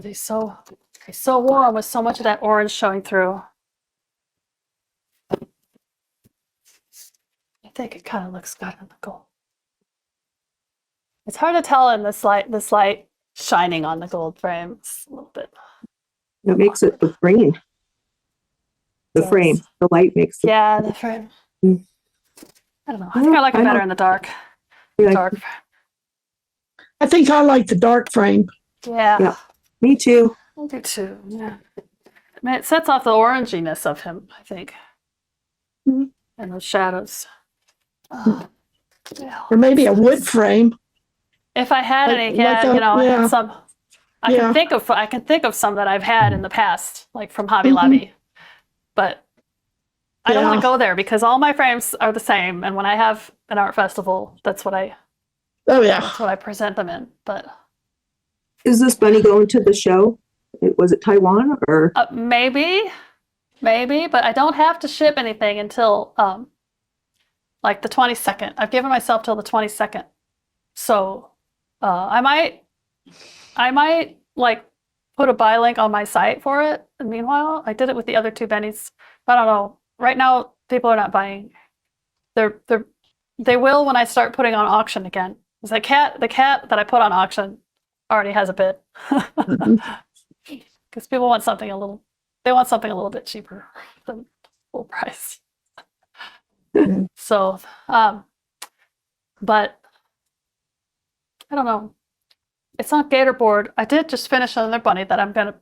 he's so warm with so much of that orange showing through. I think it kind of looks good in the gold. It's hard to tell in this light shining on the gold frames a little bit. It makes it look green. The frame, the light makes it. Yeah, the frame. I don't know. I think I like it better in the dark. Yeah. I think I like the dark frame. Yeah. Me too. I do too. Yeah. I mean, it sets off the oranginess of him, I think. And those shadows. Yeah. Or maybe a wood frame. If I had any, I had some. I can think of some that I've had in the past, like from Hobby Lobby. But I don't want to go there because all my frames are the same, and when I have an art festival, that's what I present them in. But is this bunny going to the show? Was it Taiwan or maybe, but I don't have to ship anything until like the 22nd. I've given myself till the 22nd, so I might like put a buy link on my site for it. And meanwhile, I did it with the other 2 bennies. I don't know. Right now, people are not buying. They will when I start putting on auction again. The cat that I put on auction already has a bid. Because people want something a little bit cheaper than full price. So, but I don't know. It's on Gatorboard. I did just finish another bunny that I'm gonna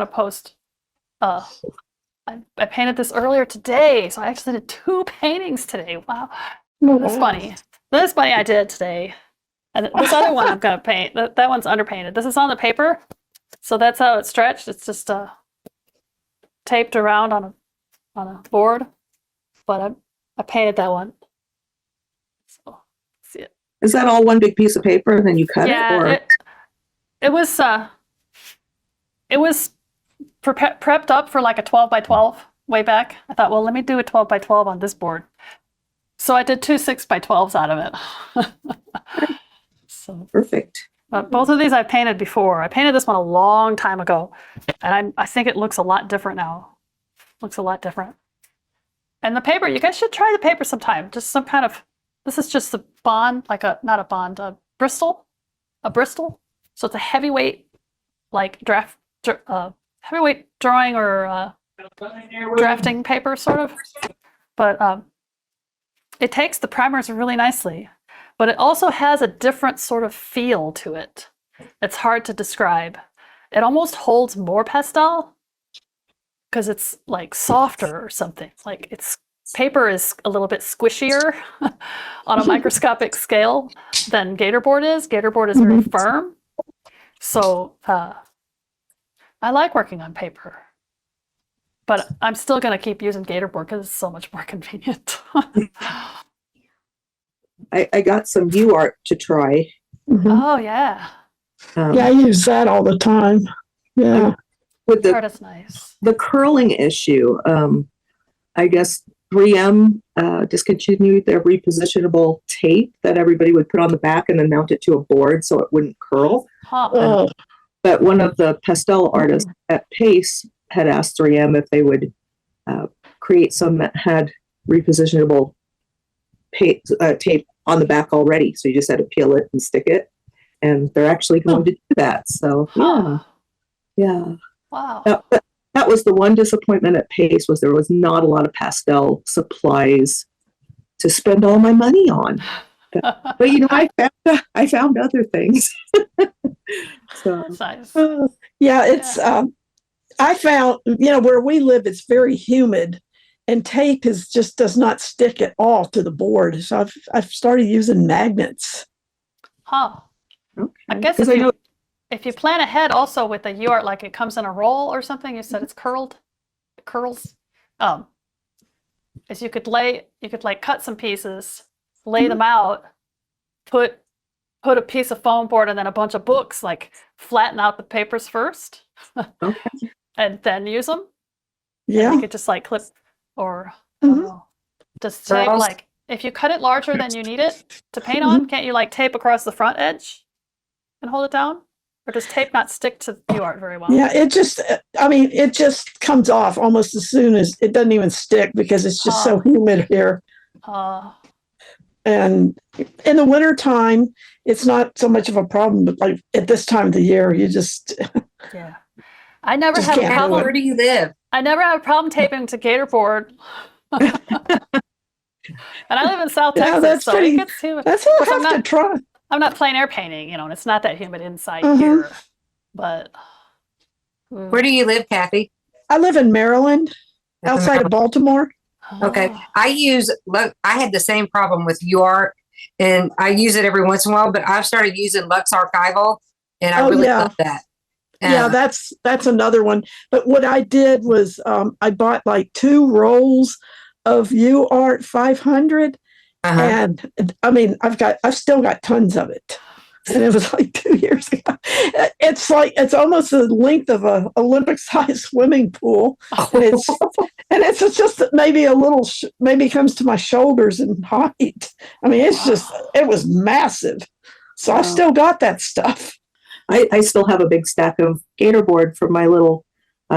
post. I painted this earlier today, so I actually did 2 paintings today. Wow. This bunny I did today, and this other one I'm gonna paint. That one's underpainted. This is on the paper, so that's how it's stretched. It's just taped around on a board, but I painted that one. So see it. Is that all one big piece of paper and then you cut it? Or it was prepped up for like a 12 by 12 way back. I thought, well, let me do a 12 by 12 on this board. So I did 2 6 by 12s out of it. So perfect. Both of these I painted before. I painted this one a long time ago, and I think it looks a lot different now. Looks a lot different. And the paper, you guys should try the paper sometime. Just some kind of, this is just a bond, a Bristol. So it's a heavyweight, like heavyweight drawing or drafting paper, sort of. But it takes the primers really nicely, but it also has a different sort of feel to it. It's hard to describe. It almost holds more pastel because it's like softer or something. Like paper is a little bit squishier on a microscopic scale than Gatorboard is. Gatorboard is very firm. So I like working on paper, but I'm still going to keep using Gatorboard because it's so much more convenient. I got some UArt to try. Oh, yeah. I use that all the time. Yeah. With That is nice. The curling issue, I guess 3M discontinued their repositionable tape that everybody would put on the back and then mount it to a board so it wouldn't curl. But one of the pastel artists at Pace had asked 3M if they would create some that had repositionable tape on the back already. So you just had to peel it and stick it. And they're actually going to do that. So, yeah. Wow. That was the one disappointment at Pace, was there was not a lot of pastel supplies to spend all my money on. But you know, I found other things. So Nice. It's I found, where we live, it's very humid, and tape just does not stick at all to the board. So I've started using magnets. Okay. I guess if you plan ahead also with the UArt, like it comes in a roll or something, you said it's curled. It curls. Is you could cut some pieces, lay them out, put a piece of foam board and then a bunch of books, like flatten out the papers first, and then use them. Yeah. And you could just like clip or I don't know, just tape, like if you cut it larger than you need it to paint on, can't you like tape across the front edge and hold it down? Or does tape not stick to UArt very well? Yeah, it just, I mean, it just comes off almost as soon as it doesn't even stick because it's just so humid here. And in the wintertime, it's not so much of a problem, but like at this time of the year, you just. Yeah. I never Just have a can't do problem. it. Where do you live? I never have a problem taping to Gatorboard. And I live in South Yeah, Texas, that's so pretty- it gets humid. That's what Of course, I have to try. I'm not plein air painting, and it's not that humid inside Mhm. here. But Where do you live, Kathy? I live in Maryland, outside of Baltimore. Okay. Oh. I had the same problem with UArt, and I use it every once in a while, but I've started using Lux Archival, and I Oh, really yeah. love that. Yeah, that's another one. But what I did was I bought like 2 rolls of UArt 500, and I mean I've still got tons of it. And it was like 2 years ago. It's almost the length of a Olympic-sized swimming pool, and it's just maybe a little maybe comes to my shoulders in height. I mean, it was massive. So I've still got that stuff. I still have a big stack of Gatorboard from my little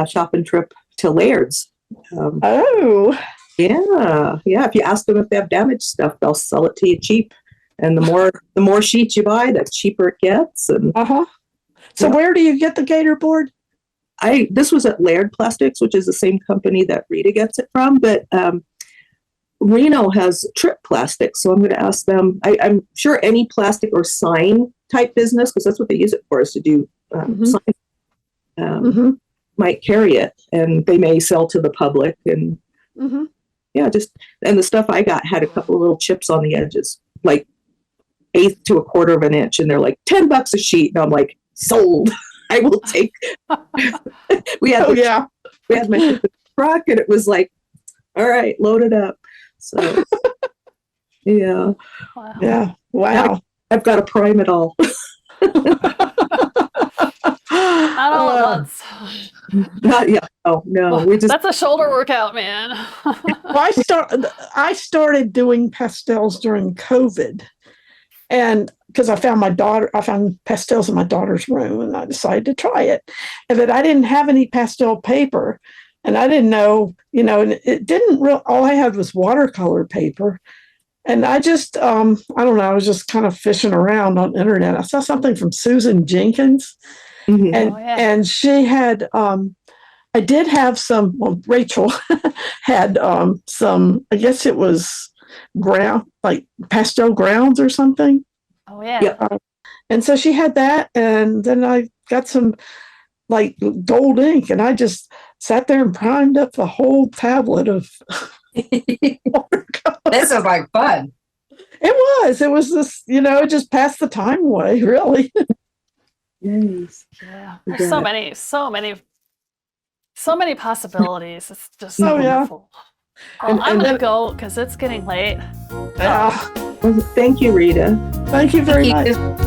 shopping trip to Laird's. Oh, Yeah. If you ask them if they have damaged stuff, they'll sell it to you cheap. And the more sheets you buy, the cheaper it gets. And So Yeah. where do you get the Gatorboard? this was at Laird Plastics, which is the same company that Rita gets it from, but Reno has Trip Plastics, so I'm going to ask them. I'm sure any plastic or sign type business, because that's what they use it for, is to do sign, might carry it, and they may sell to the public. And and the stuff I got had a couple of little chips on the edges, like 1/8 to 1/4 of an inch, and they're like $10 a sheet, and I'm like, sold. I will take. we had my truck, and it was like, all right, load it up. So yeah, Wow. Yeah. Wow. I've got to prime it all. Not all at once. Not yet. Oh no, we just That's a shoulder workout, man. Well, I started doing pastels during COVID, and because I found pastels in my daughter's room, and I decided to try it. But I didn't have any pastel paper, and I didn't know, and it didn't real. All I had was watercolor paper, and I just, I don't know, I was just kind of fishing around on the internet. I saw something from Susan Jenkins, Mhm. and she had. I did have some. Well, Rachel had some. I guess it was like pastel grounds or something. Oh yeah. Yep. And so she had that, and then I got some like gold ink, and I just sat there and primed up the whole tablet of watercolor. That sounds like fun. It was this, it just passed the time away, really. Yes. Yeah. There's so many possibilities. It's just Oh, yeah. wonderful. Well, I'm gonna go because it's getting late. Ah, Well, thank you, Rita. thank you very Thank much. you.